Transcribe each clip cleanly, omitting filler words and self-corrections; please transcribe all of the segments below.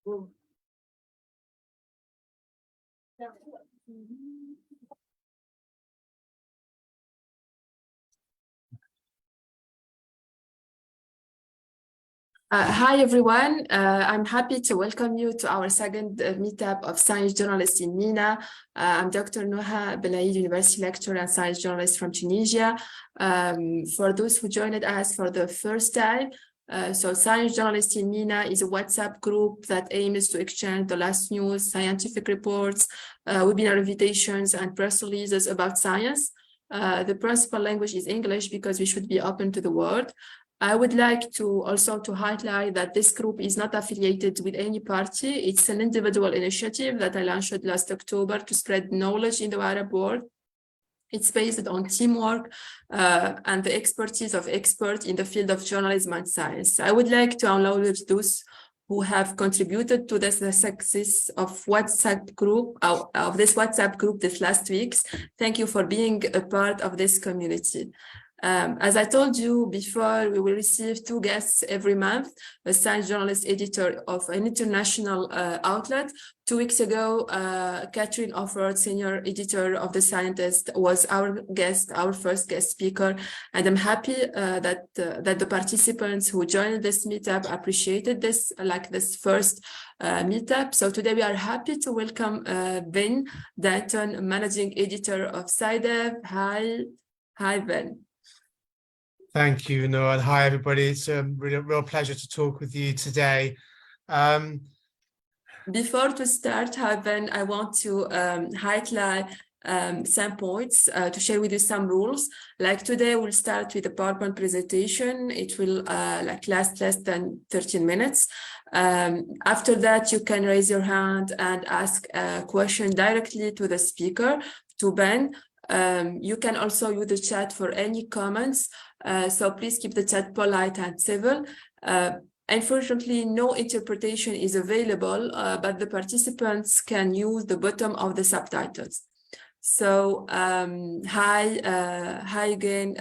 Hi, everyone. I'm happy to welcome you to our second meetup of science journalists in MENA. I'm Dr. Nouha, Belaid University lecturer and science journalist from Tunisia. For those who joined us for the first time, so Science Journalists in MENA is a WhatsApp group that aims to exchange the last news, scientific reports, webinar invitations, and press releases about science. The principal language is English because we should be open to the world. I would like to also to highlight that this group is not affiliated with any party. It's an individual initiative that I launched last October to spread knowledge in the Arab world. It's based on teamwork and the expertise of experts in the field of journalism and science. I would like to acknowledge those who have contributed to the success of this WhatsApp group this last weeks. Thank you for being a part of this community. As I told you before, we will receive 2 guests every month, a science journalist editor of an international outlet. 2 weeks ago, Catherine Offord, senior editor of The Scientist, was our first guest speaker. And I'm happy that the participants who joined this meetup appreciated this first meetup. So today we are happy to welcome Ben Deighton, managing editor of SciDev. Hi, Ben. Thank you, Nouha, and hi, everybody. It's a real pleasure to talk with you today. Before to start, Ben, I want to highlight some points to share with you some rules. Like today, we'll start with a PowerPoint presentation. It will last less than 13 minutes. After that, you can raise your hand and ask a question directly to the speaker, to Ben. You can also use the chat for any comments. So please keep the chat polite and civil. Unfortunately, no interpretation is available, but the participants can use the bottom of the subtitles. So hi again,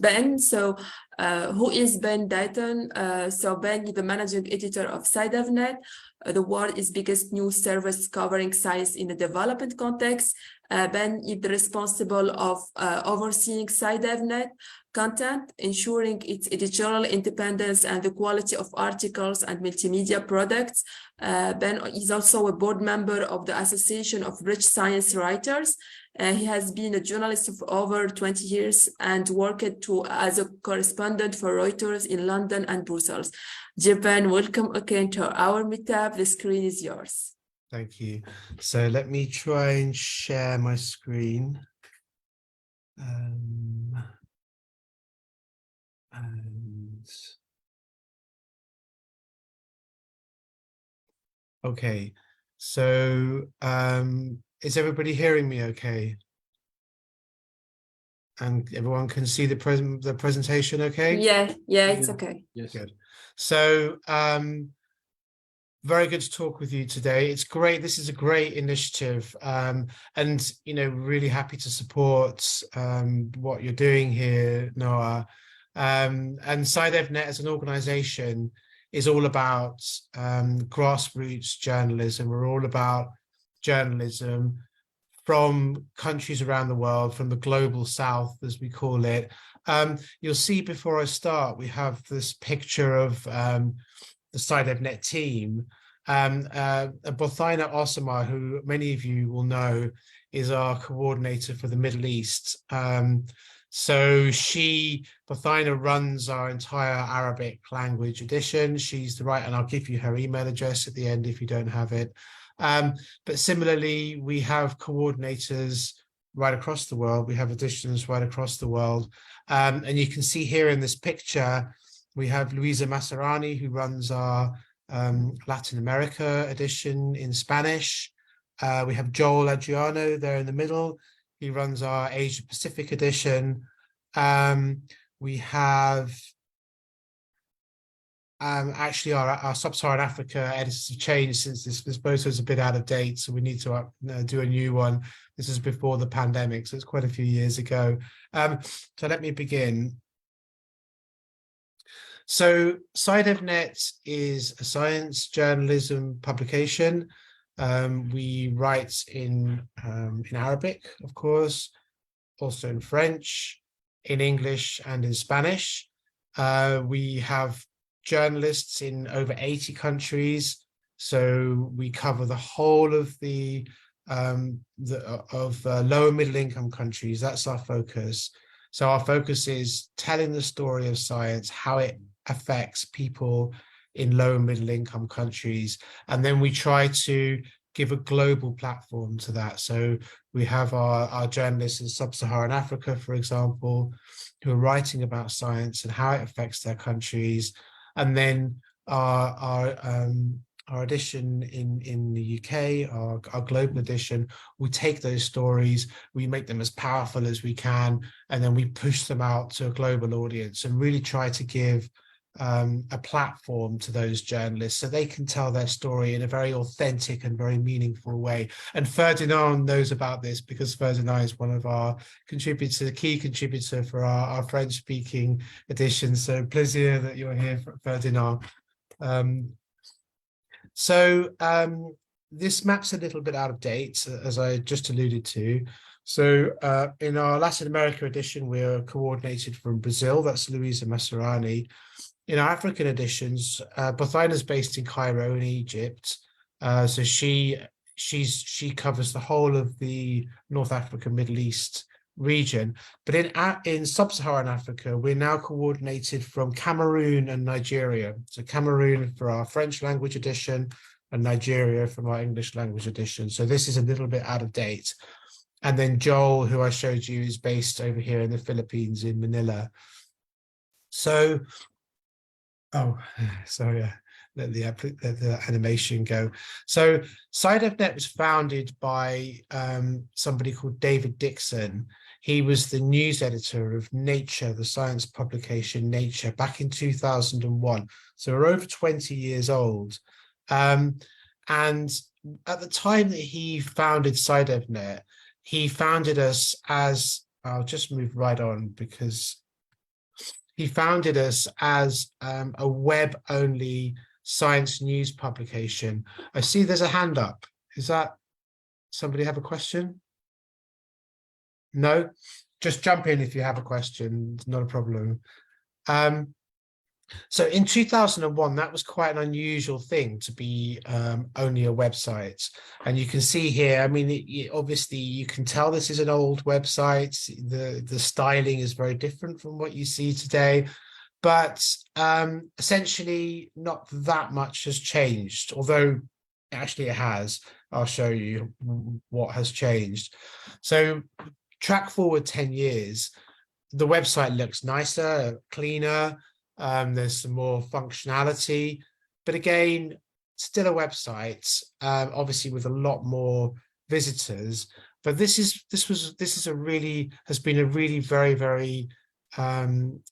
Ben. So who is Ben Deighton? So Ben is the managing editor of SciDevNet, the world's biggest news service covering science in the development context. Ben is responsible of overseeing SciDevNet content, ensuring its editorial independence and the quality of articles and multimedia products. Ben is also a board member of the Association of Rich Science Writers. He has been a journalist for over 20 years and worked as a correspondent for Reuters in London and Brussels. Dear Ben, welcome again to our meetup. The screen is yours. Thank you. So let me try and share my screen. Okay, so is everybody hearing me okay? And everyone can see the presentation okay? Yeah, it's okay. Yes. Good. So very good to talk with you today. It's great. This is a great initiative, and really happy to support what you're doing here, Nouha. And SciDevNet as an organization is all about grassroots journalism. We're all about journalism from countries around the world, from the global south, as we call it. You'll see before I start, we have this picture of the SciDevNet team. Bothaina Osama, who many of you will know, is our coordinator for the Middle East. So Bothaina runs our entire Arabic language edition. She's and I'll give you her email address at the end if you don't have it. But similarly, we have coordinators right across the world. We have editions right across the world. And you can see here in this picture, we have Luisa Masserani, who runs our Latin America edition in Spanish. We have Joel Adriano there in the middle. He runs our Asia Pacific edition. We have actually our Sub-Saharan Africa editors have changed since this photo is a bit out of date, so we need to do a new one. This is before the pandemic, so it's quite a few years ago. So let me begin. So SciDevNet is a science journalism publication. We write in Arabic, of course, also in French, in English, and in Spanish. We have journalists in over 80 countries, so we cover the whole of the lower middle income countries. That's our focus. So our focus is telling the story of science, how it affects people in low and middle income countries. And then we try to give a global platform to that. So we have our journalists in sub-Saharan Africa, for example, who are writing about science and how it affects their countries. And then our edition in the UK, our global edition, we take those stories, we make them as powerful as we can, and then we push them out to a global audience and really try to give a platform to those journalists so they can tell their story in a very authentic and very meaningful way. And Ferdinand knows about this because Ferdinand is one of our contributors, key contributor for our French-speaking edition. So plaisir that you're here, Ferdinand. This map's a little bit out of date, as I just alluded to. So in our Latin America edition, we're coordinated from Brazil. That's Luisa Masserani. In our African editions, Bothaina's based in Cairo in Egypt. So she covers the whole of the North Africa, Middle East region. But in sub-Saharan Africa, we're now coordinated from Cameroon and Nigeria. So Cameroon for our French language edition and Nigeria from our English language edition. So this is a little bit out of date. And then Joel, who I showed you, is based over here in the Philippines in Manila. So, oh, sorry, let the animation go. So SciDevNet was founded by somebody called David Dixon. He was the news editor of Nature, the science publication Nature, back in 2001. So we're over 20 years old. And at the time that he founded SciDevNet, he founded us as, I'll just move right on because he founded us as a web-only science news publication. I see there's a hand up. Is that somebody have a question? No? Just jump in if you have a question. It's not a problem. So in 2001, that was quite an unusual thing to be only a website. And you can see here, I mean, obviously you can tell this is an old website. The styling is very different from what you see today. But essentially not that much has changed, although actually it has. I'll show you what has changed. So track forward 10 years, the website looks nicer, cleaner. There's some more functionality, but again, still a website, obviously with a lot more visitors. But this has been a really very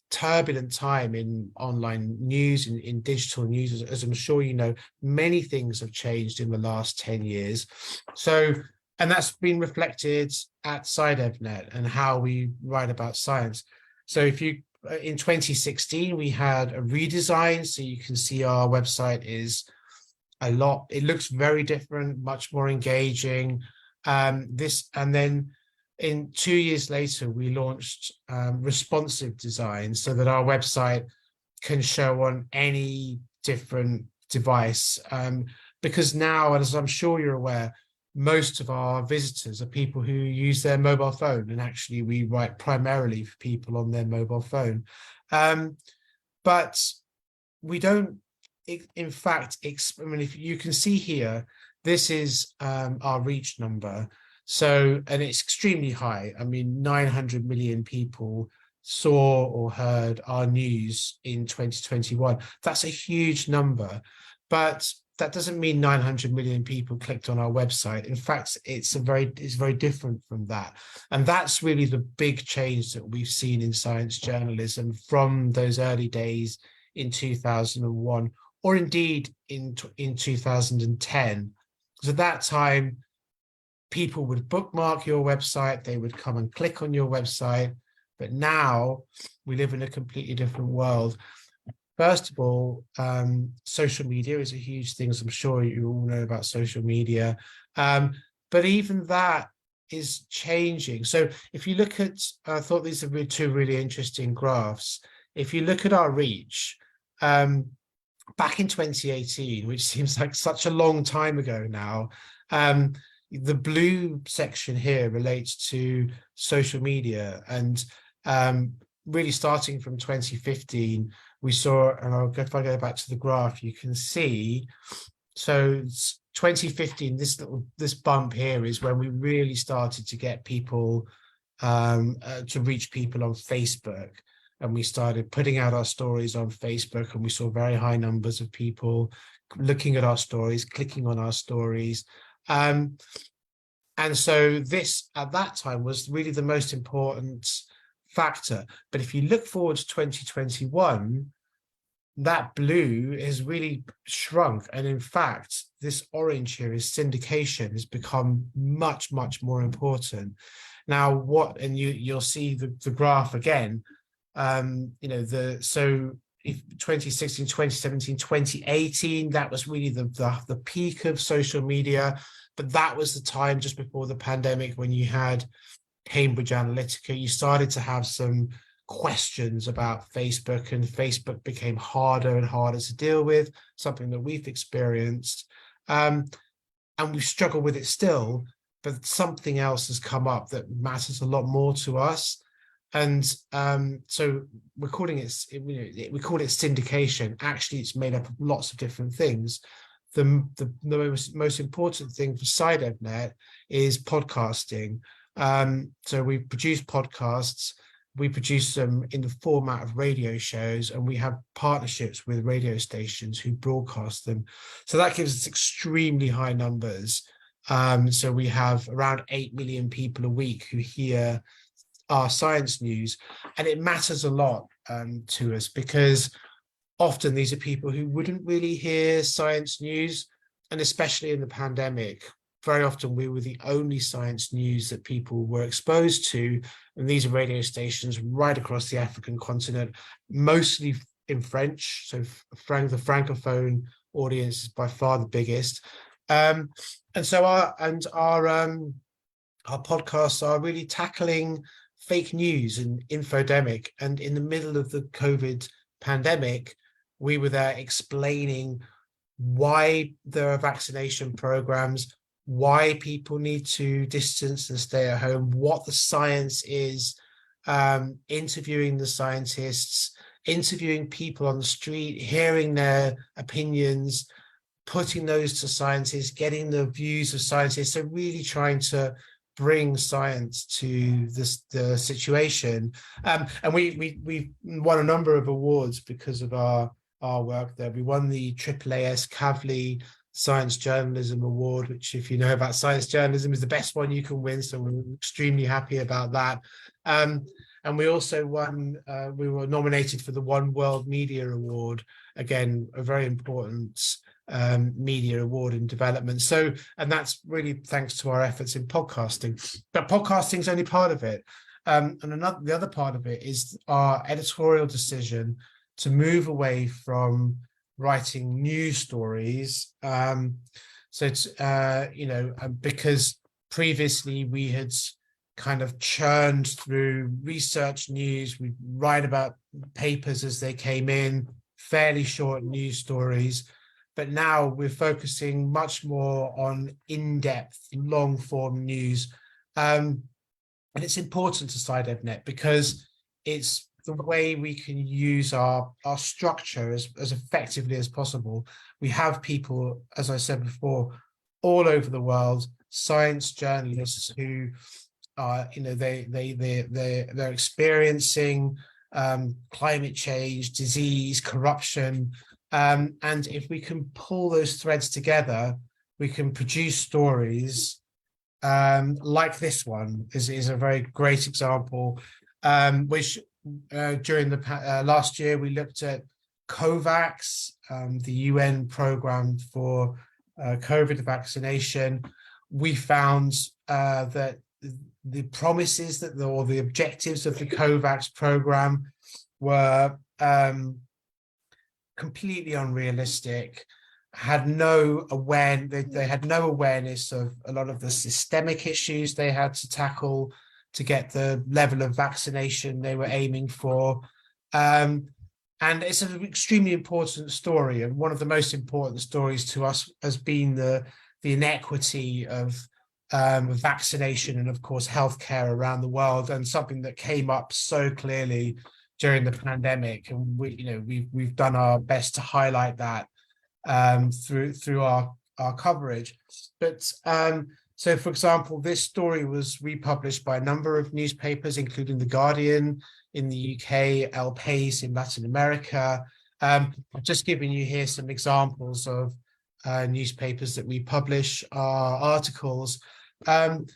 turbulent time in online news, in digital news, as I'm sure you know. Many things have changed in the last 10 years. So, and that's been reflected at SciDevNet and how we write about science. So if you in 2016, we had a redesign, so you can see our website is it looks very different, much more engaging. And then in 2 years later, we launched responsive design so that our website can show on any different device. Because now, as I'm sure you're aware, most of our visitors are people who use their mobile phone, and actually we write primarily for people on their mobile phone. But we don't, in fact, I mean, if you can see here, this is our reach number. So, and it's extremely high. I mean, 900 million people saw or heard our news in 2021. That's a huge number, but that doesn't mean 900 million people clicked on our website. In fact, it's very different from that. And that's really the big change that we've seen in science journalism from those early days in 2001, or indeed in 2010. Because at that time, people would bookmark your website, they would come and click on your website. But now we live in a completely different world. First of all, social media is a huge thing, as I'm sure you all know about social media. But even that is changing. So if you look at, I thought these are two really interesting graphs. If you look at our reach, back in 2018, which seems like such a long time ago now, the blue section here relates to social media, and really starting from 2015, we saw, and if I go back to the graph, you can see, so 2015, this bump here is when we really started to get people, to reach people on Facebook. And we started putting out our stories on Facebook, and we saw very high numbers of people looking at our stories, clicking on our stories. And so this, at that time, was really the most important factor. But if you look forward to 2021, that blue has really shrunk. And in fact, this orange here is syndication has become much, much more important. Now, and you'll see the graph again, so if 2016, 2017, 2018, that was really the peak of social media. But that was the time just before the pandemic when you had Cambridge Analytica. You started to have some questions about Facebook, and Facebook became harder and harder to deal with, something that we've experienced. And we struggle with it still, but something else has come up that matters a lot more to us. And so we're calling it, we call it syndication. Actually, it's made up of lots of different things. The most important thing for SciDevNet is podcasting. So we produce podcasts. We produce them in the format of radio shows, and we have partnerships with radio stations who broadcast them. So that gives us extremely high numbers. So we have around 8 million people a week who hear our science news, and it matters a lot to us, because often these are people who wouldn't really hear science news, and especially in the pandemic, very often we were the only science news that people were exposed to, and these are radio stations right across the African continent, mostly in French. So the Francophone audience is by far the biggest, and so our podcasts are really tackling fake news and infodemic. And in the middle of the COVID pandemic, we were there explaining why there are vaccination programs, why people need to distance and stay at home, what the science is, interviewing the scientists, interviewing people on the street, hearing their opinions, putting those to scientists, getting the views of scientists. So really trying to bring science to the situation, and we won a number of awards because of our work there. We won the AAAS Kavli Science Journalism Award, which, if you know about science journalism, is the best one you can win. So we're extremely happy about that. And we also won. We were nominated for the One World Media Award, again a very important media award in development. So, and that's really thanks to our efforts in podcasting. But podcasting is only part of it. And the other part of it is our editorial decision to move away from writing news stories. So it's because previously we had kind of churned through research news. We write about papers as they came in, fairly short news stories. But now we're focusing much more on in-depth, long-form news. And it's important to SciDevNet because it's the way we can use our structure as effectively as possible. We have people, as I said before, all over the world, science journalists who are, they're experiencing climate change, disease, corruption. And if we can pull those threads together, we can produce stories like this one is a very great example, which during the last year, we looked at COVAX, the UN program for COVID vaccination. We found that the promises or the objectives of the COVAX program were completely unrealistic, had no they had no awareness of a lot of the systemic issues they had to tackle to get the level of vaccination they were aiming for. And it's an extremely important story, and one of the most important stories to us has been the inequity of vaccination and, of course, healthcare around the world, and something that came up so clearly during the pandemic. And we've done our best to highlight that through our coverage. But so, for example, this story was republished by a number of newspapers, including The Guardian in the UK, El País in Latin America. I've just given you here some examples of newspapers that we publish our articles. And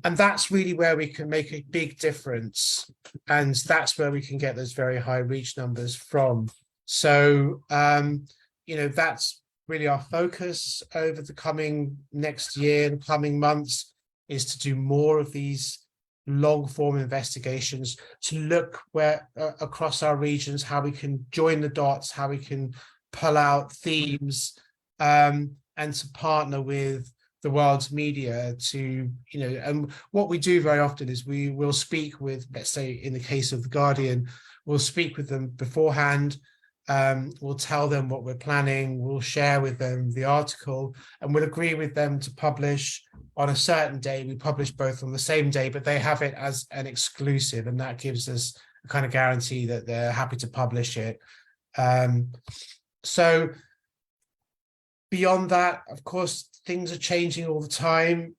that's really where we can make a big difference. And that's where we can get those very high reach numbers from. So, that's really our focus over the next year and coming months, is to do more of these long form investigations, to look across our regions, how we can join the dots, how we can pull out themes, and to partner with the world's media to, and what we do very often is we will speak with, let's say in the case of The Guardian, we'll speak with them beforehand. We'll tell them what we're planning, we'll share with them the article, and we'll agree with them to publish on a certain day. We publish both on the same day, but they have it as an exclusive, and that gives us a kind of guarantee that they're happy to publish it. So beyond that, of course, things are changing all the time.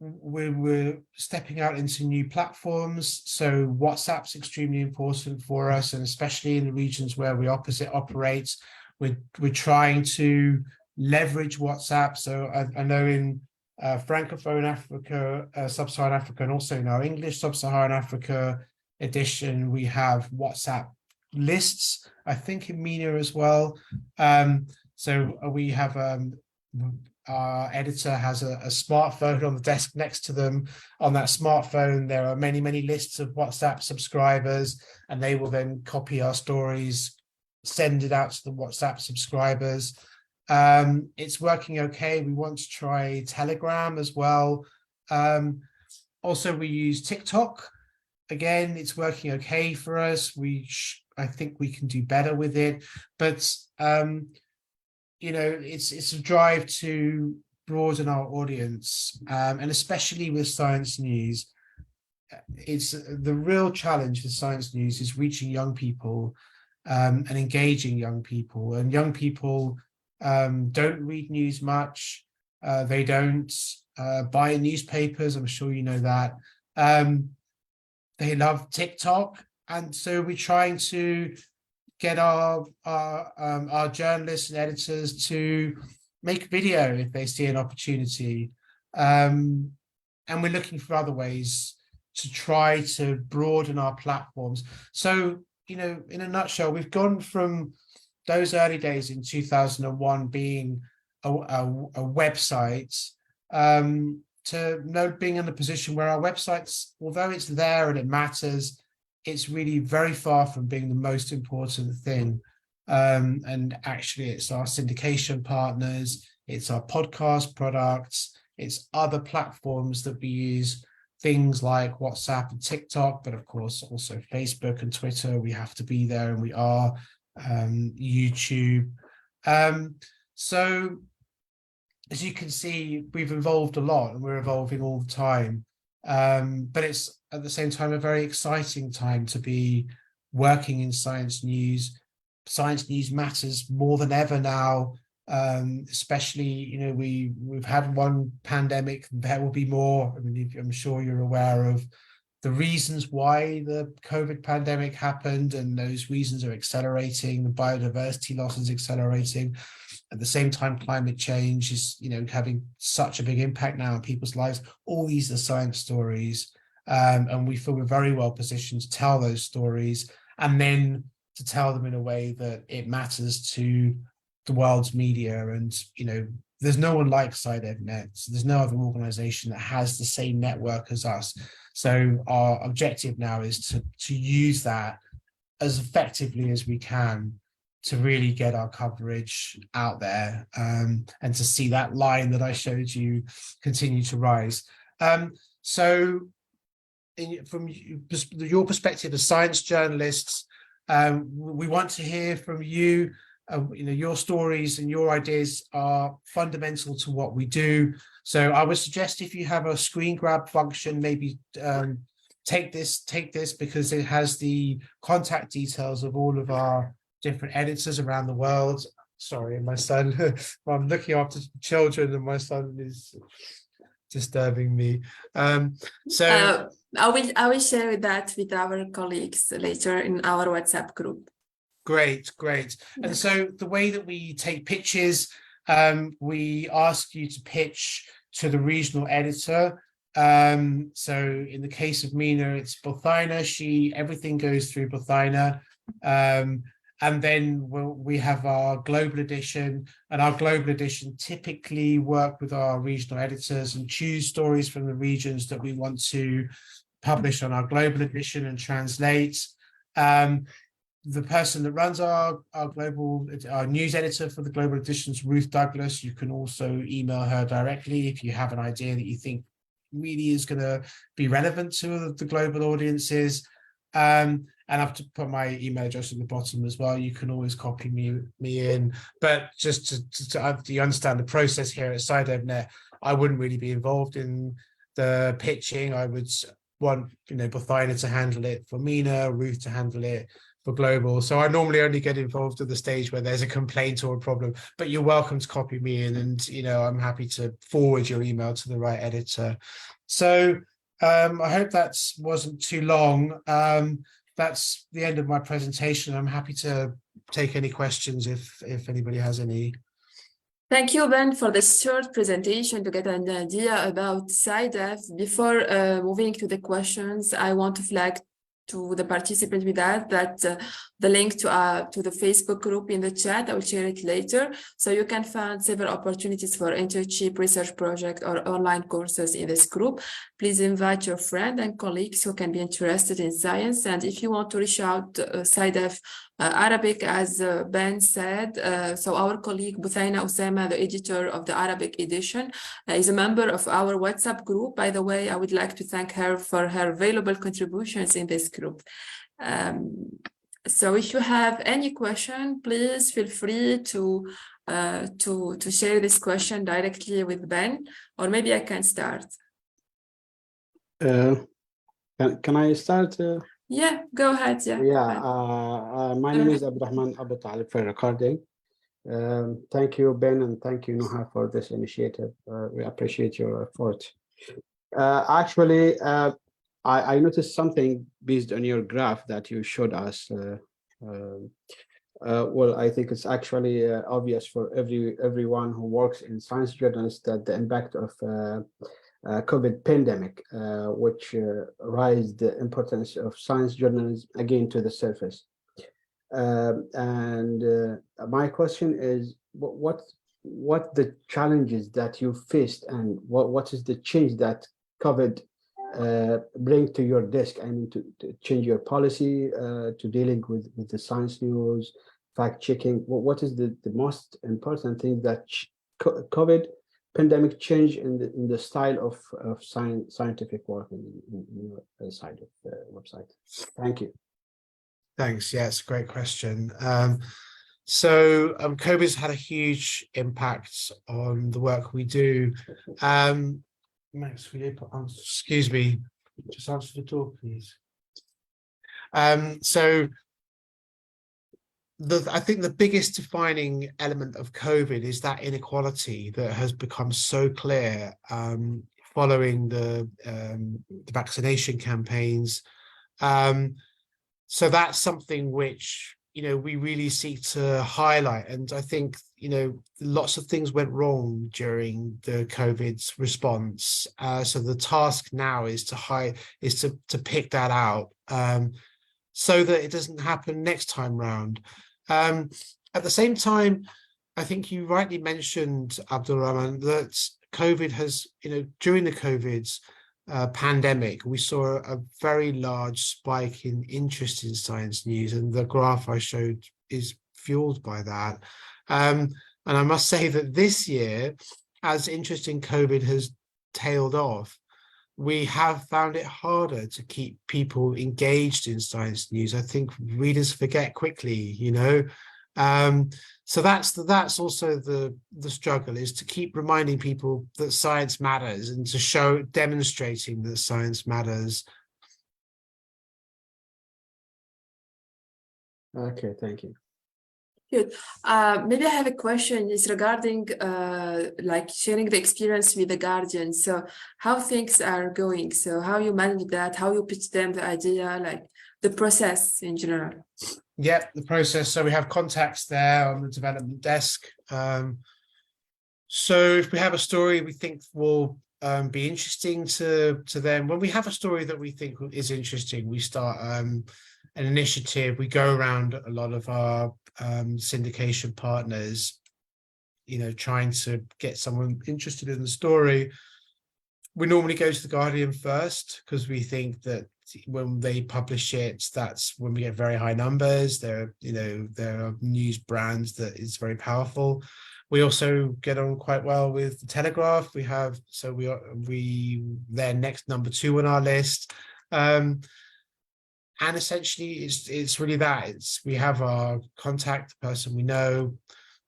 We're stepping out into new platforms. So WhatsApp's extremely important for us, and especially in the regions where we operate, we're trying to leverage WhatsApp. So I know in Francophone Africa, Sub-Saharan Africa, and also in our English Sub-Saharan Africa edition, we have WhatsApp lists, I think in MENA as well. So we have our editor has a smartphone on the desk next to them. On that smartphone, there are many, many lists of WhatsApp subscribers, and they will then copy our stories, send it out to the WhatsApp subscribers. It's working okay. We want to try Telegram as well. Also, we use TikTok. Again, it's working okay for us. I think we can do better with it, but it's a drive to broaden our audience, and especially with science news. It's the real challenge with science news is reaching young people and engaging young people. And young people don't read news much. They don't buy newspapers. I'm sure you know that. They love TikTok, and so we're trying to get our journalists and editors to make video if they see an opportunity, and we're looking for other ways to try to broaden our platforms. So, in a nutshell, we've gone from those early days in 2001 being a website to now being in a position where our websites, although it's there and it matters, it's really very far from being the most important thing. And actually, it's our syndication partners, it's our podcast products, it's other platforms that we use, things like WhatsApp and TikTok, but of course also Facebook and Twitter. We have to be there, and we are, YouTube. So as you can see, we've evolved a lot, and we're evolving all the time. But it's at the same time a very exciting time to be working in science news. Science news matters more than ever now, especially, we've had one pandemic, there will be more. I mean, I'm sure you're aware of the reasons why the COVID pandemic happened, and those reasons are accelerating. The biodiversity loss is accelerating. At the same time, climate change is, having such a big impact now on people's lives. All these are science stories, and we feel we're very well positioned to tell those stories, and then to tell them in a way that it matters to the world's media. And, there's no one like SciDevNet. So there's no other organization that has the same network as us. So our objective now is to use that as effectively as we can to really get our coverage out there, and to see that line that I showed you continue to rise. So from your perspective as science journalists, we want to hear from you. Your stories and your ideas are fundamental to what we do. So I would suggest, if you have a screen grab function, maybe take this because it has the contact details of all of our different editors around the world. Sorry, my son, I'm looking after children and my son is disturbing me. So I will share that with our colleagues later in our WhatsApp group. Great. Yeah. And so the way that we take pitches, we ask you to pitch to the regional editor. So in the case of MENA, it's Bothaina. Everything goes through Bothaina. And then we have our global edition, and our global edition typically work with our regional editors and choose stories from the regions that we want to publish on our global edition and translate. The person that runs our news editor for the global editions, Ruth Douglas. You can also email her directly if you have an idea that you think really is going to be relevant to the global audiences. And I've to put my email address at the bottom as well. You can always copy me in. But just to you understand the process here at SciDevNet, I wouldn't really be involved in the pitching. I would want Bothaina to handle it for MENA, Ruth to handle it for global. So I normally only get involved at the stage where there's a complaint or a problem, but you're welcome to copy me in, and I'm happy to forward your email to the right editor. So I hope that wasn't too long. That's the end of my presentation. I'm happy to take any questions if anybody has any. Thank you, Ben, for this short presentation to get an idea about SciDev. Before moving to the questions, I want to flag to the participants with that the link to the Facebook group in the chat. I will share it later. So you can find several opportunities for internship, research project, or online courses in this group. Please invite your friends and colleagues who can be interested in science. And if you want to reach out to SciDev Arabic, as Ben said, so our colleague Bothaina Osama, the editor of the Arabic edition, is a member of our WhatsApp group. By the way, I would like to thank her for her valuable contributions in this group. So if you have any question, please feel free to share this question directly with Ben, or maybe I can start. Can I start? Yeah, go ahead. My name is Abdurrahman Abu Talib for recording. Thank you, Ben, and thank you, Nouha, for this initiative. We appreciate your effort. Actually, I noticed something based on your graph that you showed us. Well, I think it's actually obvious for everyone who works in science journalists that the impact of COVID pandemic, which raised the importance of science journalism again to the surface. My question is, what the challenges that you faced, and what is the change that COVID bring to your desk? I mean, to change your policy to dealing with the science news, fact checking. What is the most important thing that COVID pandemic change in the style of scientific work in your side of the website? Thank you. Thanks. Yeah, it's a great question. So COVID's had a huge impact on the work we do. Max, will you excuse me, just answer the door, please. So I think the biggest defining element of COVID is that inequality that has become so clear following the vaccination campaigns. So that's something which, we really seek to highlight. And I think, lots of things went wrong during the COVID's response. So the task now is to pick that out so that it doesn't happen next time round. At the same time, I think you rightly mentioned, Abdul Rahman, that COVID has, during the COVIDs, pandemic, we saw a very large spike in interest in science news, and the graph I showed is fueled by that. And I must say that this year, as interest in COVID has tailed off, we have found it harder to keep people engaged in science news. I think readers forget quickly, you know. So that's also the struggle, is to keep reminding people that science matters and to demonstrating that science matters. Okay, thank you. Good. Maybe I have a question. Is regarding like sharing the experience with the Guardian. So how things are going? So how you manage that? How you pitch them the idea? Like the process in general? Yep, the process. So we have contacts there on the development desk. So if we have a story we think will be interesting to them, when we have a story that we think is interesting, we start an initiative. We go around a lot of our syndication partners, you know, trying to get someone interested in the story. We normally go to the Guardian first because we think that when they publish it, that's when we get very high numbers. There are news brands that is very powerful. We also get on quite well with the Telegraph. They're next number 2 on our list. And essentially it's really that. We have our contact person we know,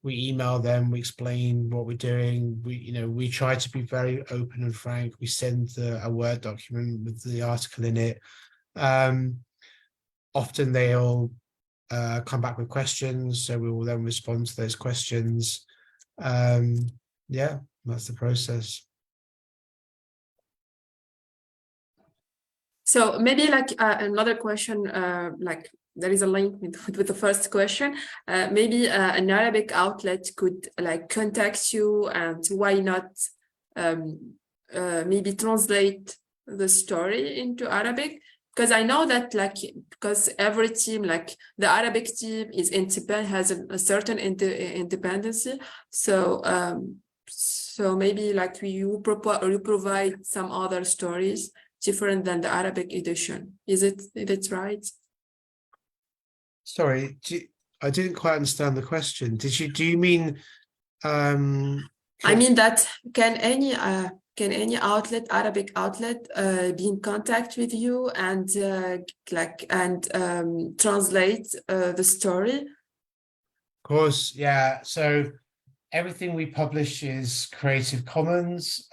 we email them, we explain what we're doing. We try to be very open and frank. We send a Word document with the article in it. Often they'll come back with questions, so we will then respond to those questions. Yeah, that's the process. So maybe like another question, like there is a link with the first question. Maybe an Arabic outlet could like contact you, and why not maybe translate the story into Arabic? Because I know that because every team, like the Arabic team is independent, has a certain independency. So maybe like you provide some other stories different than the Arabic edition. Is it right? Sorry, I didn't quite understand the question. Do you mean? I mean that can any Arabic outlet, be in contact with you and translate the story? Of course, yeah. So everything we publish is Creative Commons.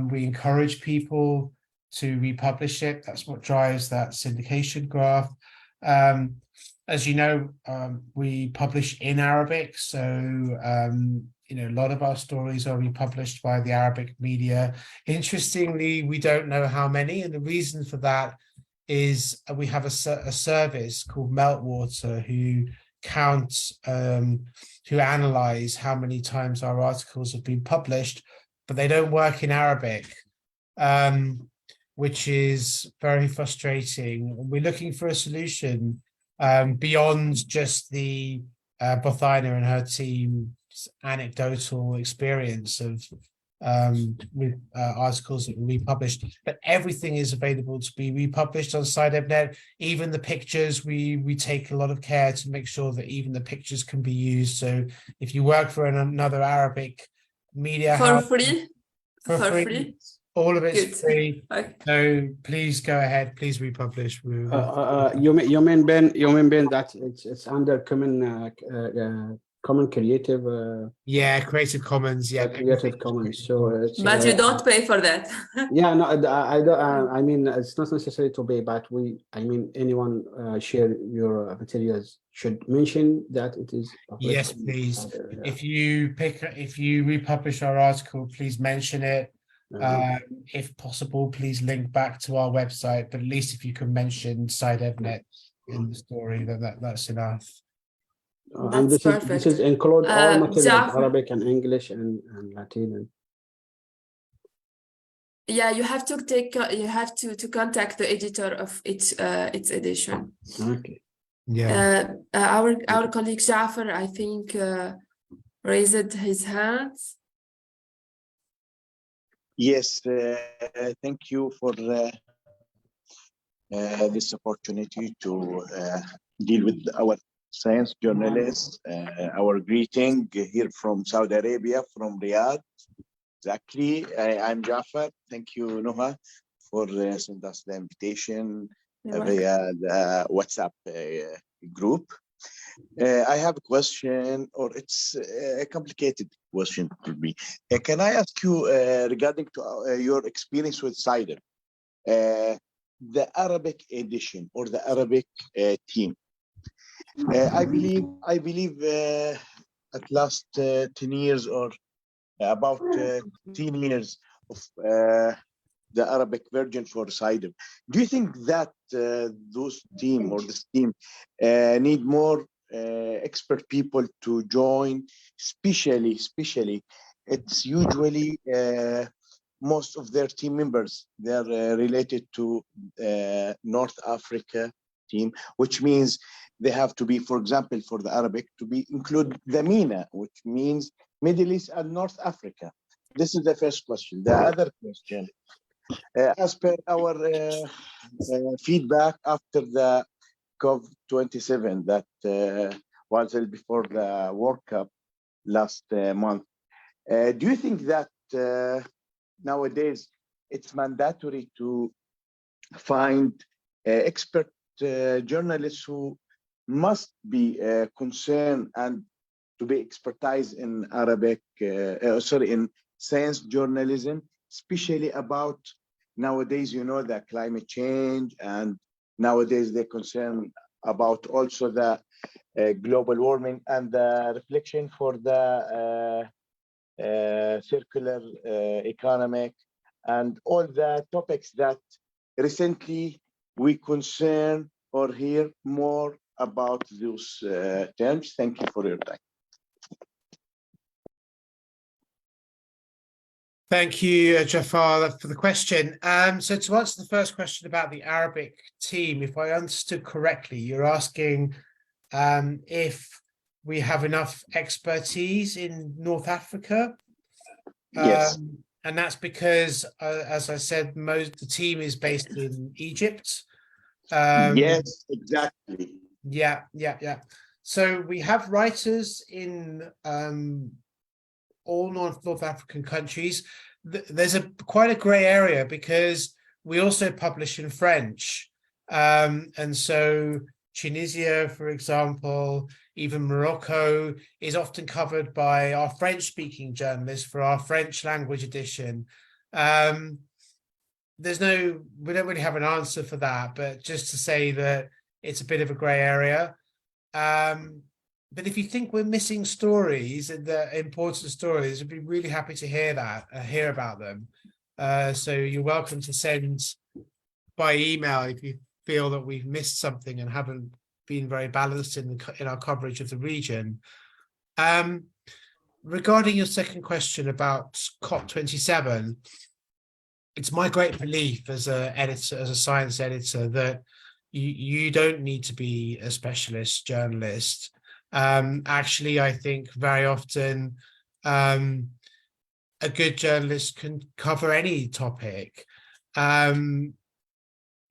We encourage people to republish it. That's what drives that syndication graph. As you know, we publish in Arabic, so a lot of our stories are republished by the Arabic media. Interestingly, we don't know how many, and the reason for that is we have a service called Meltwater who counts, who analyze how many times our articles have been published, but they don't work in Arabic, which is very frustrating. We're looking for a solution beyond just the Bothina and her team's anecdotal experience of with articles that we published, but everything is available to be republished on SciDevNet. Even the pictures, we take a lot of care to make sure that even the pictures can be used. So if you work for another Arabic media for house, free, free. All of it's Good. free. Okay. So please go ahead. Please republish. You mean Ben that it's under common creative. Yeah, Creative Commons. Yeah, Creative Commons. So it's, But you don't pay for that. Yeah, no, I don't. I mean, it's not necessary to pay, but anyone share your materials should mention that it is. Yes, please. If you republish our article, please mention it. If possible, please link back to our website, but at least if you can mention SciDevNet in the story, then that's enough. And this is include all materials, Arabic and English and Latin. Yeah, you have to contact the editor of its edition. Okay. Yeah. Our colleague Jafar, I think, raised his hand. Yes, thank you for this opportunity to deal with our science journalists. Our greeting here from Saudi Arabia, from Riyadh. Exactly. I'm Jafar. Thank you, Nouha, for sending us the invitation You're welcome. via the WhatsApp group. I have a question, or it's a complicated question to me. Can I ask you regarding to your experience with Cider, the Arabic edition or the Arabic team? I believe at last 10 years or about 10 years of the Arabic version for Cider. Do you think that those team or this team need more expert people to join, especially it's usually most of their team members, they're related to North Africa team, which means they have to be, for example, for the Arabic, to be include the MENA, which means Middle East and North Africa. This is the first question. The other question, as per our feedback after the COP27 that was held before the World Cup last month, do you think that nowadays it's mandatory to find expert journalists who must be concerned and to be expertise in Arabic, in science journalism, especially about nowadays, you know, the climate change, and nowadays they're concerned about also the global warming and the reflection for the circular economic and all the topics that recently we concern or hear more about those terms. Thank you for your time. Thank you, Jafar, for the question. So to answer the first question about the Arabic team, if I understood correctly, you're asking if we have enough expertise in North Africa. Yes. And that's because, as I said, the team is based in Egypt. Yes, exactly. Yeah. So we have writers in all North African countries. There's quite a grey area because we also publish in French. And so Tunisia, for example, even Morocco is often covered by our French-speaking journalists for our French language edition. We don't really have an answer for that, but just to say that it's a bit of a grey area. But if you think we're missing stories, the important stories, I'd be really happy to hear about them. So you're welcome to send by email if you feel that we've missed something and haven't been very balanced in our coverage of the region. Regarding your second question about COP27, it's my great belief as a science editor, that you don't need to be a specialist journalist. Actually, I think very often a good journalist can cover any topic, and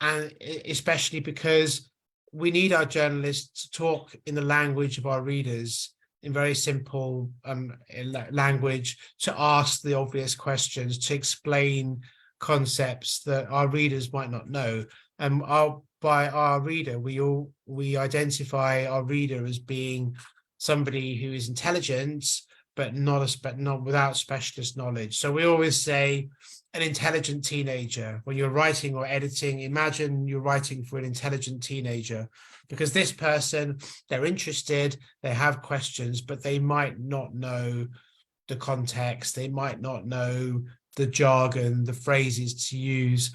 especially because we need our journalists to talk in the language of our readers, in very simple language, to ask the obvious questions, to explain concepts that our readers might not know. And by our reader, we identify our reader as being somebody who is intelligent, but not without specialist knowledge. So we always say an intelligent teenager. When you're writing or editing, imagine you're writing for an intelligent teenager, because this person, they're interested, they have questions, but they might not know the context, they might not know the jargon, the phrases to use.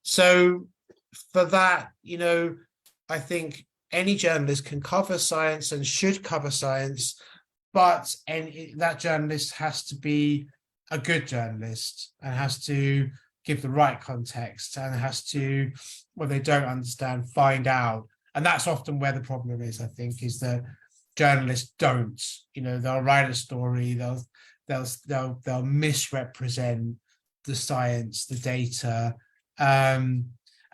So for that, I think any journalist can cover science and should cover science, but that journalist has to be a good journalist and has to give the right context and has to, when they don't understand, find out. And that's often where the problem is, I think, is that journalists don't, they'll write a story, they'll misrepresent the science, the data. And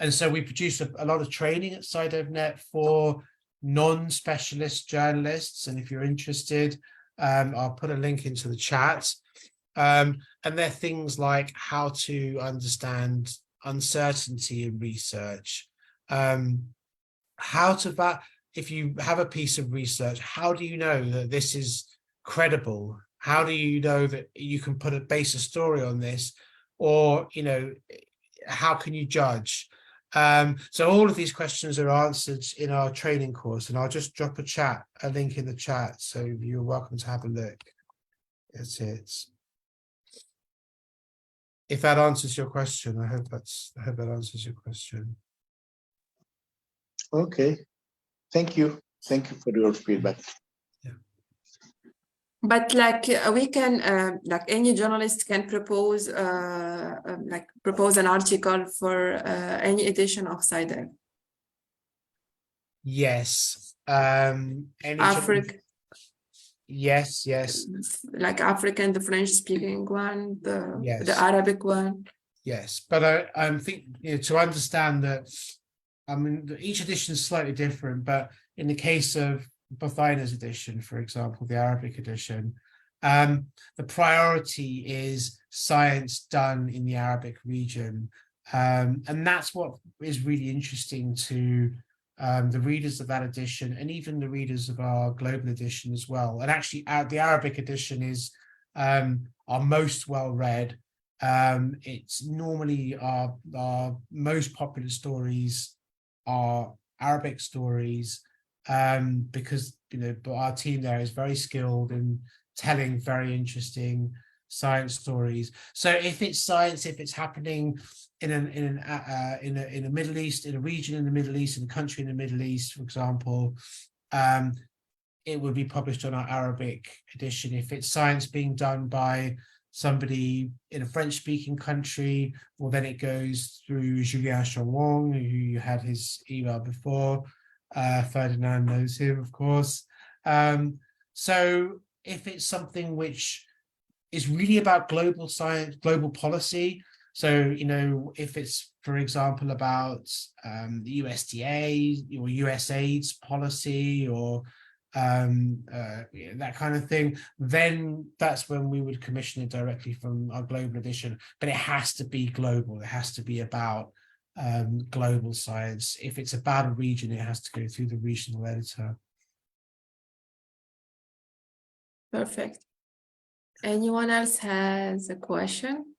so we produce a lot of training at SciDevNet for non-specialist journalists. And if you're interested, I'll put a link into the chat. And they're things like how to understand uncertainty in research, if you have a piece of research, how do you know that this is credible? How do you know that you can base a story on this? Or, how can you judge? So all of these questions are answered in our training course, and I'll just drop a link in the chat, so you're welcome to have a look. That's it. If that answers your question, I hope that answers your question. Okay. Thank you. Thank you for your feedback. Yeah. But we can, any journalist can propose, propose an article for any edition of SciDev. Yes. Africa. Yes. Like African, the French-speaking one, Yes. the Arabic one. Yes, but I think to understand that, each edition is slightly different, but in the case of Bothina's edition, for example, the Arabic edition, the priority is science done in the Arabic region. And that's what is really interesting to the readers of that edition, and even the readers of our global edition as well. And actually, the Arabic edition is our most well-read. It's normally our most popular stories are Arabic stories, because our team there is very skilled in telling very interesting science stories. So if it's science, if it's happening in a Middle East, in a region in the Middle East, in a country in the Middle East, for example, it would be published on our Arabic edition. If it's science being done by somebody in a French-speaking country, well, then it goes through Julien Chawong, who you had his email before. Ferdinand knows him, of course. So if it's something which is really about global science, global policy, so, if it's, for example, about the USDA or USAID's policy, or that kind of thing, then that's when we would commission it directly from our global edition. But it has to be global. It has to be about global science. If it's about a region, it has to go through the regional editor. Perfect. Anyone else has a question?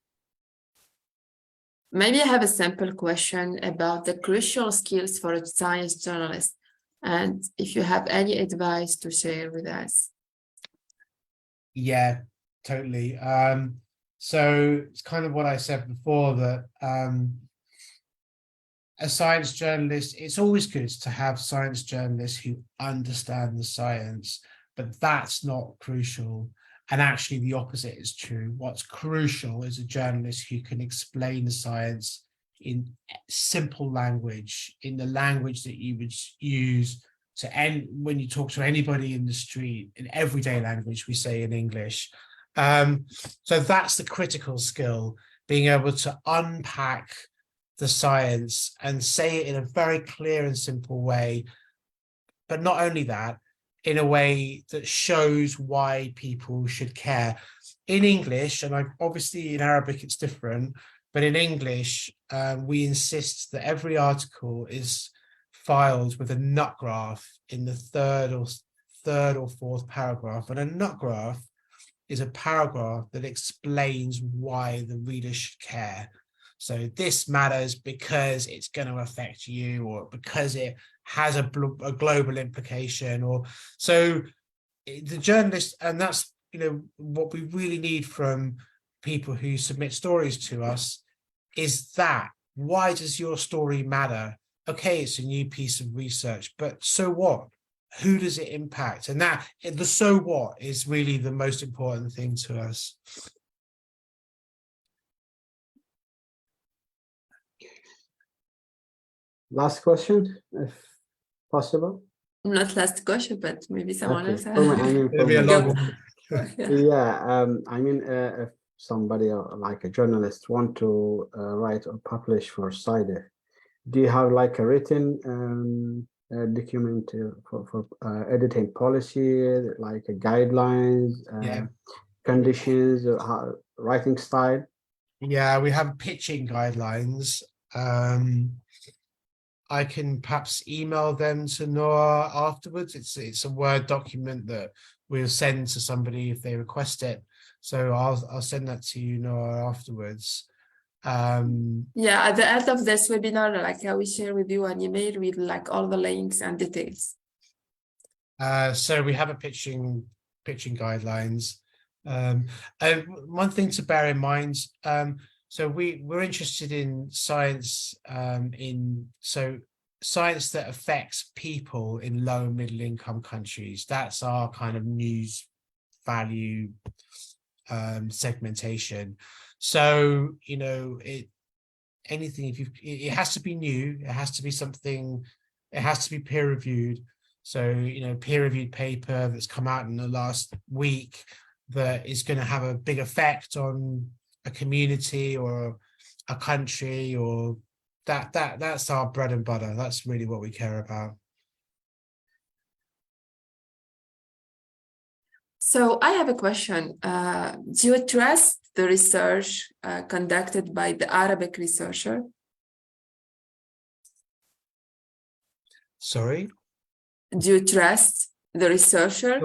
Maybe I have a simple question about the crucial skills for a science journalist, and if you have any advice to share with us. Yeah, totally. So it's kind of what I said before, that as science journalists, it's always good to have science journalists who understand the science, but that's not crucial. And actually the opposite is true. What's crucial is a journalist who can explain the science in simple language, in the language that you would use when you talk to anybody in the street, in everyday language, we say in English. So that's the critical skill, being able to unpack the science and say it in a very clear and simple way. But not only that, in a way that shows why people should care. In English, and obviously in Arabic it's different, but in English, we insist that every article is filed with a nut graph in the third or fourth paragraph. And a nut graph is a paragraph that explains why the reader should care. So this matters because it's going to affect you, or because it has a global implication, or so the journalist, and that's what we really need from people who submit stories to us, is that why does your story matter? Okay, it's a new piece of research, but so what? Who does it impact? And that the so what is really the most important thing to us. Last question, if possible. Not last question, but maybe someone else has. Maybe a long one. yeah, if somebody like a journalist want to write or publish for SciDev, do you have like a written document for editing policy, like guidelines, Yeah. conditions, writing style? Yeah, we have pitching guidelines. I can perhaps email them to Noah afterwards. It's a Word document that we'll send to somebody if they request it. So I'll send that to you, Noah, afterwards. Yeah, at the end of this webinar, like I will share with you an email with like all the links and details. So we have a pitching guidelines. And one thing to bear in mind, so we're interested in science, science that affects people in low and middle income countries. That's our kind of news value segmentation. So, you know, anything, it has to be new, it has to be something, it has to be peer reviewed. So, you know, peer reviewed paper that's come out in the last week that is going to have a big effect on a community or a country, or that's our bread and butter. That's really what we care about. So I have a question. Do you trust the research conducted by the Arabic researcher? Sorry? Do you trust the researcher?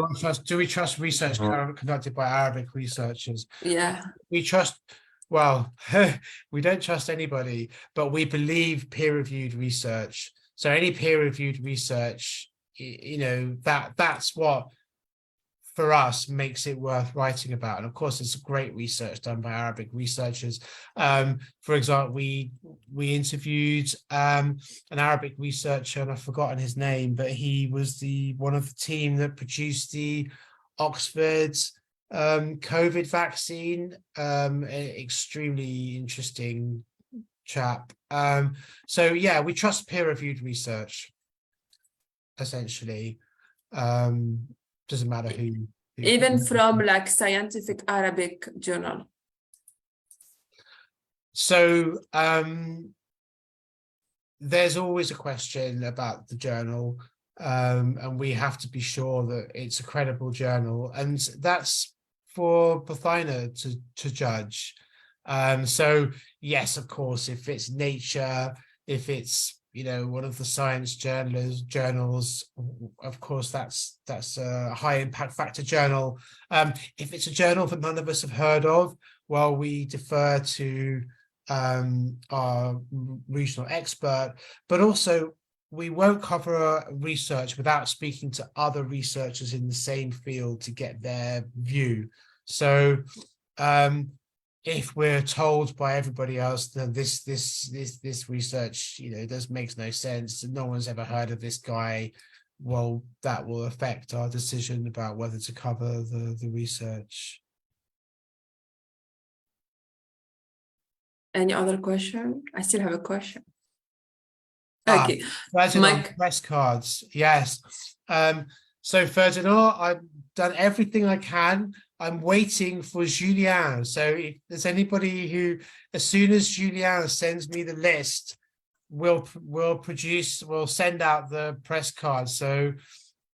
Do we trust research conducted by Arabic researchers? Yeah. We trust, well, we don't trust anybody, but we believe peer-reviewed research. So any peer-reviewed research, you know, that's what for us makes it worth writing about. And of course, it's great research done by Arabic researchers. For example, we interviewed an Arabic researcher, and I've forgotten his name, but he was one of the team that produced the Oxford COVID vaccine. Extremely interesting chap. So yeah, we trust peer-reviewed research, essentially. Doesn't matter who Even from like scientific Arabic journal. So there's always a question about the journal, and we have to be sure that it's a credible journal, and that's for Bethina to judge. So yes, of course, if it's Nature, if it's, you know, one of the science journals, of course, that's a high impact factor journal. If it's a journal that none of us have heard of, well, we defer to our regional expert, but also we won't cover research without speaking to other researchers in the same field to get their view. So if we're told by everybody else that this research, you know, makes no sense, no one's ever heard of this guy, well, that will affect our decision about whether to cover the research. Any other question? I still have a question. Okay, Ferdinand, press cards. Yes. So Ferdinand, I've done everything I can. I'm waiting for Julien. So if there's anybody who, as soon as Julien sends me the list, we'll send out the press card. So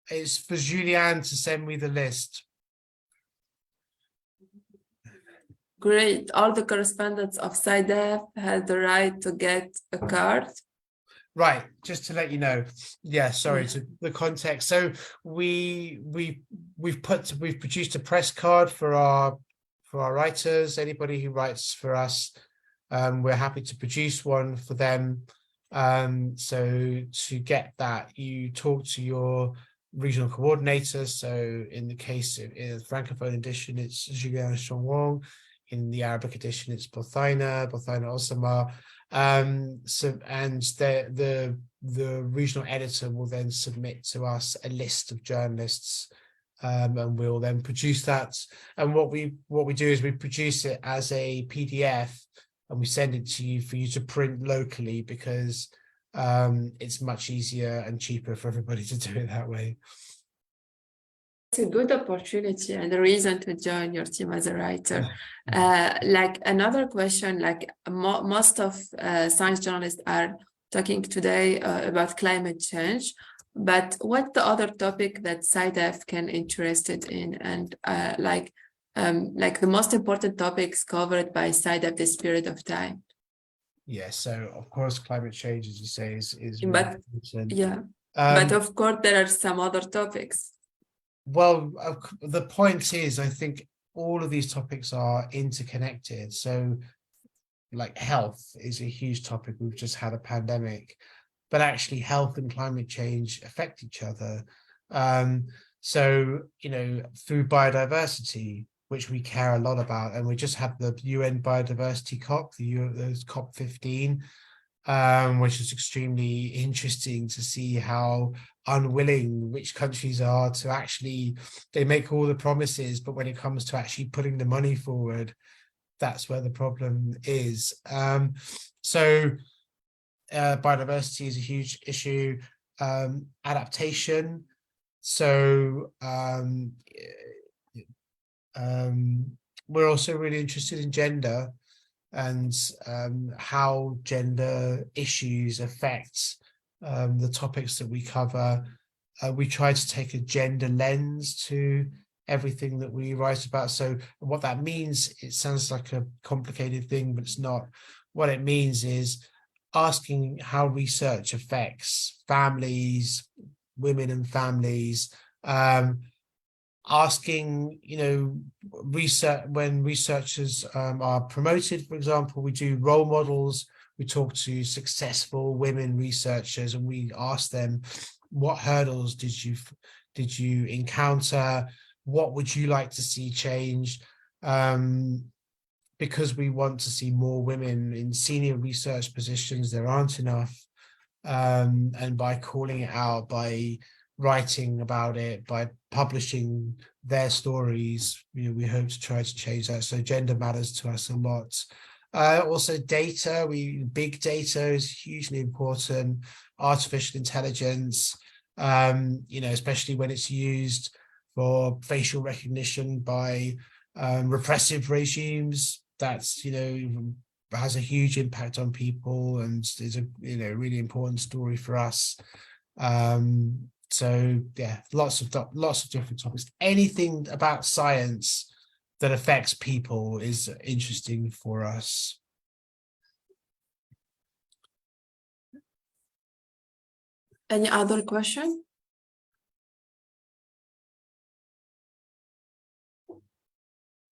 it's for Julien to send me the list. great. All the correspondents of SciDev had the right to get a card. Right, just to let you know. Yeah, sorry, to the context. So we've produced a press card for our writers. Anybody who writes for us, we're happy to produce one for them. So to get that, you talk to your regional coordinator. So in the case of in the Francophone edition, it's Julien Chonwong. In the Arabic edition, it's Bethina Osama. So and the regional editor will then submit to us a list of journalists, and we'll then produce that. And what we do is we produce it as a PDF and we send it to you for you to print locally, because it's much easier and cheaper for everybody to do it that way. a good opportunity and a reason to join your team as a writer. Like another question, like most of science journalists are talking today about climate change, but what the other topic that SciDev can interested in, and like the most important topics covered by SciDev this period of time? Yeah, so of course climate change, as you say, is really But important. yeah, but of course there are some other topics. Well, the point is, I think all of these topics are interconnected. So like health is a huge topic. We've just had a pandemic, but actually health and climate change affect each other. So, you know, through biodiversity, which we care a lot about, and we just had the UN Biodiversity COP, the COP 15, which is extremely interesting to see how unwilling which countries are to actually, they make all the promises, but when it comes to actually putting the money forward, that's where the problem is. Biodiversity is a huge issue. Adaptation. So we're also really interested in gender and how gender issues affect the topics that we cover. We try to take a gender lens to everything that we write about. So what that means, it sounds like a complicated thing, but it's not. What it means is asking how research affects families, women and families, asking, you know, research when researchers are promoted, for example, we do role models. We talk to successful women researchers and we ask them, what hurdles did you encounter? What would you like to see change? Because we want to see more women in senior research positions. There aren't enough. And by calling it out, by writing about it, by publishing their stories, you know, we hope to try to change that. So gender matters to us a lot. Also data, big data is hugely important. Artificial intelligence, you know, especially when it's used for facial recognition by repressive regimes, that's, you know, has a huge impact on people and is a, you know, really important story for us. So yeah, lots of different topics. Anything about science that affects people is interesting for us. Any other question?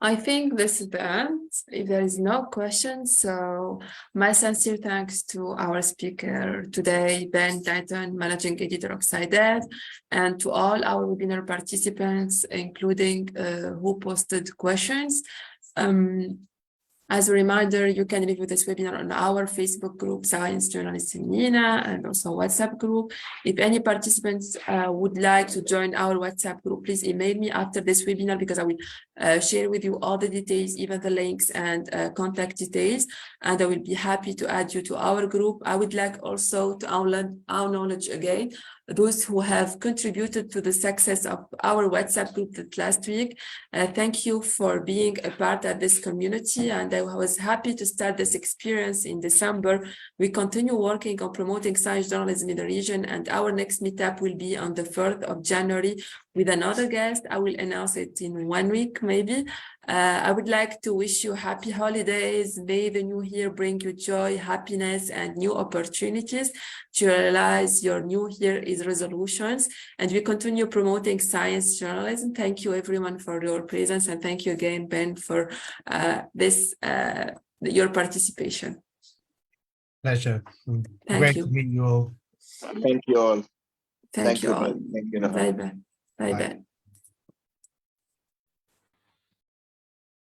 I think this is the end. If there is no questions, so my sincere thanks to our speaker today, Deighton, Managing Editor of SciDev, and to all our webinar participants, including who posted questions. As a reminder, you can review this webinar on our Facebook group, Science Journalists in MENA, and also WhatsApp group. If any participants would like to join our WhatsApp group, please email me after this webinar because I will share with you all the details, even the links and contact details, and I will be happy to add you to our group. I would like also to acknowledge again those who have contributed to the success of our WhatsApp group that last week. Thank you for being a part of this community, and I was happy to start this experience in December. We continue working on promoting science journalism in the region, and our next meetup will be on the 3rd of January with another guest. I will announce it in 1 week, maybe. I would like to wish you happy holidays. May the new year bring you joy, happiness, and new opportunities to realize your new year resolutions. And we continue promoting science journalism. Thank you everyone for your presence. And thank you again, Ben, for your participation. Pleasure. Thank Great you. to meet you all. Thank you all. Thank you all. Thank you. Bye-bye. Bye-bye. Bye.